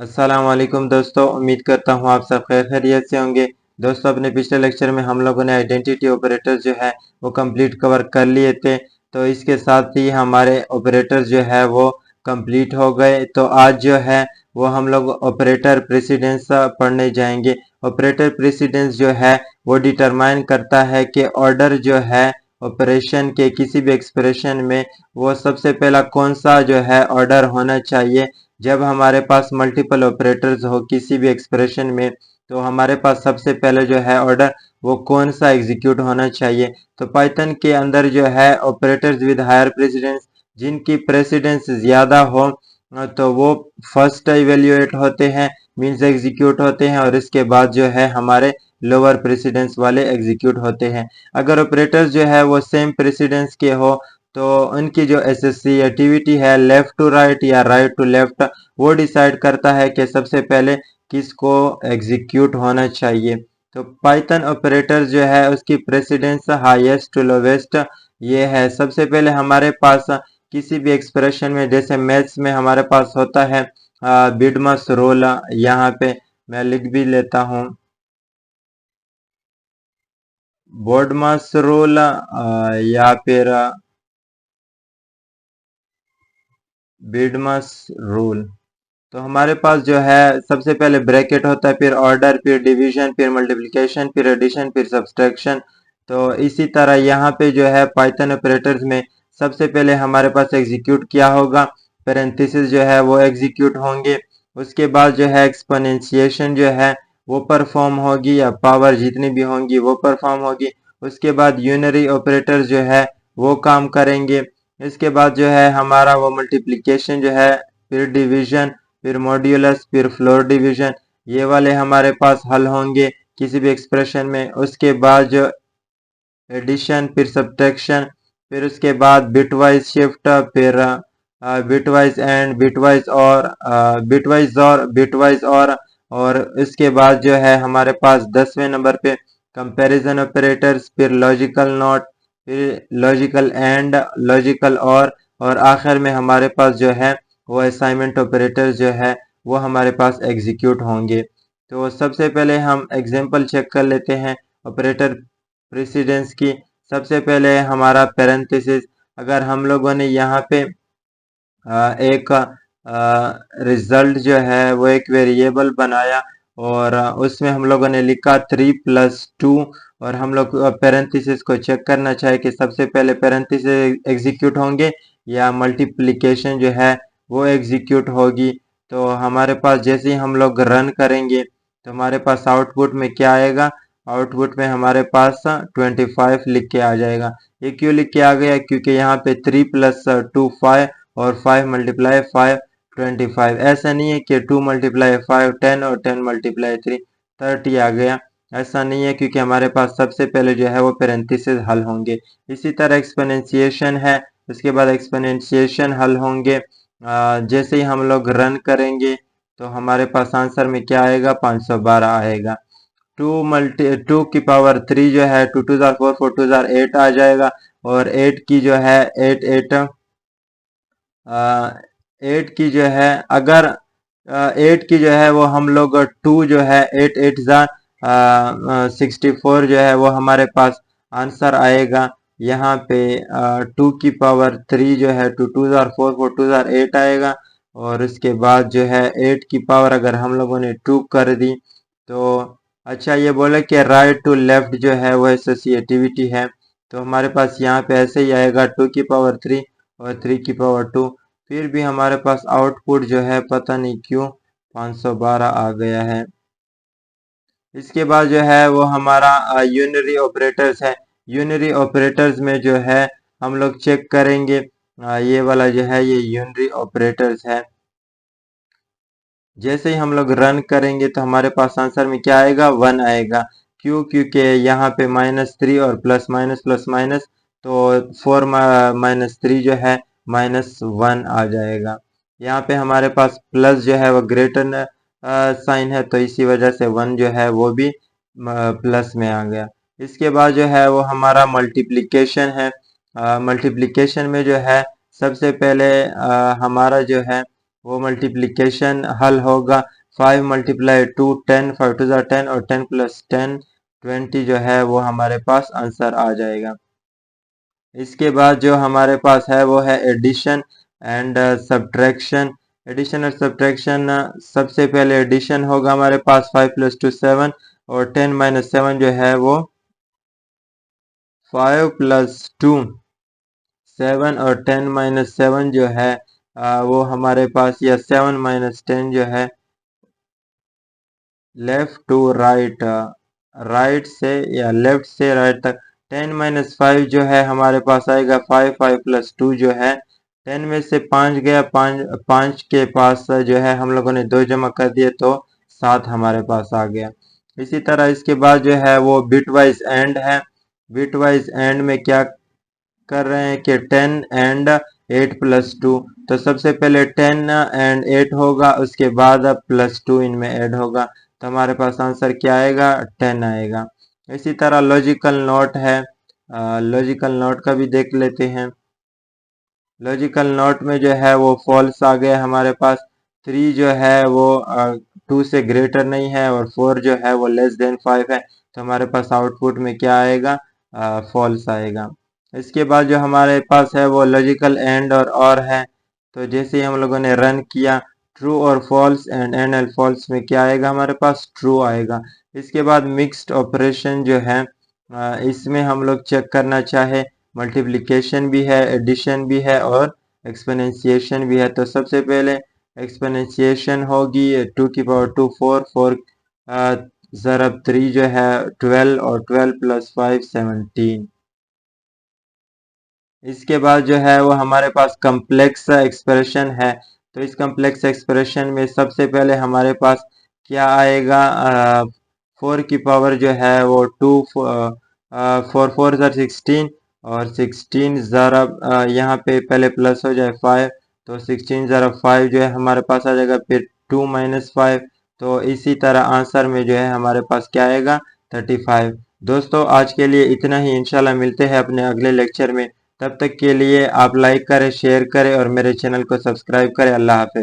अस्सलाम वालेकुम दोस्तों, उम्मीद करता हूँ आप सब खैरियत से होंगे। दोस्तों, अपने पिछले लेक्चर में हम लोगों ने आइडेंटिटी ऑपरेटर जो है वो कंप्लीट कवर कर लिए थे। तो इसके साथ ही हमारे ऑपरेटर जो है वो कंप्लीट हो गए। तो आज जो है वो हम लोग ऑपरेटर प्रेसिडेंस पढ़ने जाएंगे। ऑपरेटर प्रेसिडेंस जो है वो डिटरमाइन करता है कि ऑर्डर जो है ऑपरेशन के किसी भी एक्सप्रेशन में वो सबसे पहला कौन सा जो है ऑर्डर होना चाहिए। जब हमारे पास मल्टीपल ऑपरेटर्स हो किसी भी एक्सप्रेशन में, तो हमारे पास सबसे पहले जो है ऑर्डर वो कौन सा एग्जीक्यूट होना चाहिए। तो पाइथन के अंदर जो है ऑपरेटर्स विद हायर प्रेसिडेंस, जिनकी प्रेसिडेंस ज्यादा हो तो वो फर्स्ट इवेल्युएट होते हैं, मींस एग्जीक्यूट होते हैं, और इसके बाद जो है हमारे लोअर प्रेसिडेंस वाले एग्जीक्यूट होते हैं। अगर ऑपरेटर्स जो है वो सेम प्रेसिडेंस के हो तो उनकी जो एसोसिएटिविटी है लेफ्ट टू राइट या राइट टू लेफ्ट, वो डिसाइड करता है कि सबसे पहले किसको एग्जीक्यूट होना चाहिए। तो पाइथन ऑपरेटर जो है उसकी प्रेसिडेंस हाईएस्ट टू लोवेस्ट ये है। सबसे पहले हमारे पास किसी भी एक्सप्रेशन में, जैसे मैथ्स में हमारे पास होता है बिडमस रूल, यहाँ पे मैं लिख भी लेता हूँ बोर्डमस रूल या फिर बिडमस रूल। तो हमारे पास जो है सबसे पहले ब्रैकेट होता है, फिर ऑर्डर, फिर डिवीजन, फिर मल्टीप्लिकेशन, फिर एडिशन, फिर सब्सट्रैक्शन। तो इसी तरह यहाँ पे जो है पाइथन ऑपरेटर्स में सबसे पहले हमारे पास एग्जीक्यूट किया होगा, पैरेंथेसिस जो है वो एग्जीक्यूट होंगे। उसके बाद जो है एक्सपोनेंशिएशन जो है वो परफॉर्म होगी, या पावर जितनी भी होंगी वो परफॉर्म होगी। उसके बाद यूनरी ऑपरेटर जो है वो काम करेंगे। इसके बाद जो है हमारा वो मल्टीप्लिकेशन जो है, फिर डिवीजन, फिर मॉड्यूलस, फिर फ्लोर डिवीजन, ये वाले हमारे पास हल होंगे किसी भी एक्सप्रेशन में। उसके बाद जो एडिशन, फिर सब्ट्रैक्शन, फिर उसके बाद बिटवाइज शिफ्ट, फिर बिटवाइज एंड, बिटवाइज और इसके बाद जो है हमारे पास 10वें नंबर पे कंपैरिजन ऑपरेटर्स, फिर लॉजिकल नॉट, फिर लॉजिकल एंड, लॉजिकल और आखिर में हमारे पास जो है वो असाइनमेंट ऑपरेटर जो है वो हमारे पास एग्जीक्यूट होंगे। तो सबसे पहले हम एग्जांपल चेक कर लेते हैं ऑपरेटर प्रेसिडेंस की। सबसे पहले हमारा पैरेंथेसिस, अगर हम लोगों ने यहाँ पे एक रिजल्ट जो है वो एक वेरिएबल बनाया और उसमें हम लोगों ने लिखा 3+2, और हम लोग पैरेंथेसिस को चेक करना चाहे कि सबसे पहले पैरेंथेसिस एग्जीक्यूट होंगे या मल्टीप्लिकेशन जो है वो एग्जीक्यूट होगी। तो हमारे पास जैसे ही हम लोग रन करेंगे तो हमारे पास आउटपुट में क्या आएगा, आउटपुट में हमारे पास 25 लिख के आ जाएगा। ये क्यों लिख के आ गया, क्योंकि यहाँ पे 3+2 5 और 5 × 5 25। ऐसा नहीं है कि 2 × 5 10 और 10 × 3 30 आ गया, ऐसा नहीं है, क्योंकि हमारे पास सबसे पहले जो है वो पैरेंथेसिस हल होंगे। इसी तरह एक्सपोनेंशिएशन है, उसके बाद एक्सपोनेंशिएशन हल होंगे। जैसे ही हम लोग रन करेंगे तो हमारे पास आंसर में क्या आएगा, 512 आएगा। 2 की पावर 3 जो है 2 2 4 4 4 2 8 आ जाएगा, और 8 की जो है 8 8 8 की जो है, अगर 8 की जो है वो हम लोग 2 जो है 8 8 64 जो है वो हमारे पास आंसर आएगा। यहाँ पे 2 की पावर 3 जो है 2 2 4 4 4 2 8 आएगा, और उसके बाद जो है 8 की पावर अगर हम लोगों ने 2 कर दी तो अच्छा, ये बोले कि राइट टू लेफ्ट जो है वो एसोसिएटिविटी है, तो हमारे पास यहाँ पे ऐसे ही आएगा 2 की पावर 3 और 3 की पावर 2। फिर भी हमारे पास आउटपुट जो है पता नहीं क्यों 512 आ गया है। इसके बाद जो है वो हमारा यूनरी ऑपरेटर्स है। यूनरी ऑपरेटर्स में जो है हम लोग चेक करेंगे, ये वाला जो है ये यूनरी ऑपरेटर्स है। जैसे ही हम लोग रन करेंगे तो हमारे पास आंसर में क्या आएगा, 1 आएगा। क्यों, क्योंकि यहाँ पे -3 और प्लस माइनस प्लस माइनस, तो 4 -3 जो है -1 आ जाएगा। यहाँ पे हमारे पास प्लस जो है वो ग्रेटर साइन है, तो इसी वजह से 1 जो है वो भी प्लस में आ गया। इसके बाद जो है वो हमारा मल्टीप्लिकेशन है। मल्टीप्लिकेशन में जो है सबसे पहले हमारा जो है वो मल्टीप्लिकेशन हल होगा। 5 मल्टीप्लाई 2 10, 5 2 10 और 10 प्लस 10 20 जो है वो हमारे पास आंसर आ जाएगा। इसके बाद जो हमारे पास है वो है एडिशन एंड सब्ट्रैक्शन। एडिशन और सब्ट्रैक्शन, सबसे पहले एडिशन होगा हमारे पास 5 प्लस 2 7 और 10 माइनस 7 जो है वो 5 प्लस 2 7 और 10 माइनस 7 जो है वो हमारे पास, या 7 माइनस 10 जो है लेफ्ट टू राइट, राइट से या लेफ्ट से राइट तक। 10 माइनस 5 जो है हमारे पास आएगा 5, 5 प्लस 2 जो है 10 में से 5 गया, 5 के पास जो है हम लोगों ने 2 जमा कर दिए तो 7 हमारे पास आ गया। इसी तरह इसके बाद जो है वो बिटवाइज एंड है। बिटवाइज एंड में क्या कर रहे हैं कि 10 एंड 8 प्लस 2, तो सबसे पहले 10 एंड 8 होगा, उसके बाद प्लस 2 इनमें ऐड होगा, तो हमारे पास आंसर क्या आएगा, 10 आएगा। इसी तरह लॉजिकल नोट है, लॉजिकल नोट का भी देख लेते हैं। लॉजिकल नोट में जो है वो फॉल्स आ गया हमारे पास। 3 जो है वो 2 से ग्रेटर नहीं है और 4 जो है वो लेस देन 5 है, तो हमारे पास आउटपुट में क्या आएगा, फॉल्स आएगा। इसके बाद जो हमारे पास है वो लॉजिकल एंड और है। तो जैसे ही हम लोगों ने रन किया, ट्रू और फॉल्स एंड एंड फॉल्स में क्या आएगा, हमारे पास ट्रू आएगा। इसके बाद मिक्स्ड ऑपरेशन जो है, इसमें हम लोग चेक करना चाहे, मल्टीप्लिकेशन भी है, एडिशन भी है और एक्सपोनेंशिएशन भी है। तो सबसे पहले एक्सपोनेंशिएशन होगी 2 की पावर 2 4, 4 ज़रब 3 जो है 12 और 12 प्लस 5 17। इसके बाद जो है वो हमारे पास कम्प्लेक्स एक्सप्रेशन है। तो इस कम्प्लेक्स एक्सप्रेशन में सबसे पहले हमारे पास क्या आएगा, 4 की पावर जो है वो 2, 4 4 ज़र 16 और 16 ज़रब यहाँ पे पहले प्लस हो जाए 5, तो 16 ज़रब 5 जो है हमारे पास आ जाएगा, फिर 2 माइनस 5। तो इसी तरह आंसर में जो है हमारे पास क्या आएगा, 35। दोस्तों आज के लिए इतना ही, इंशाल्लाह मिलते हैं अपने अगले लेक्चर में। तब तक के लिए आप लाइक करें, शेयर करें और मेरे चैनल को सब्सक्राइब करें। अल्लाह हाफिज।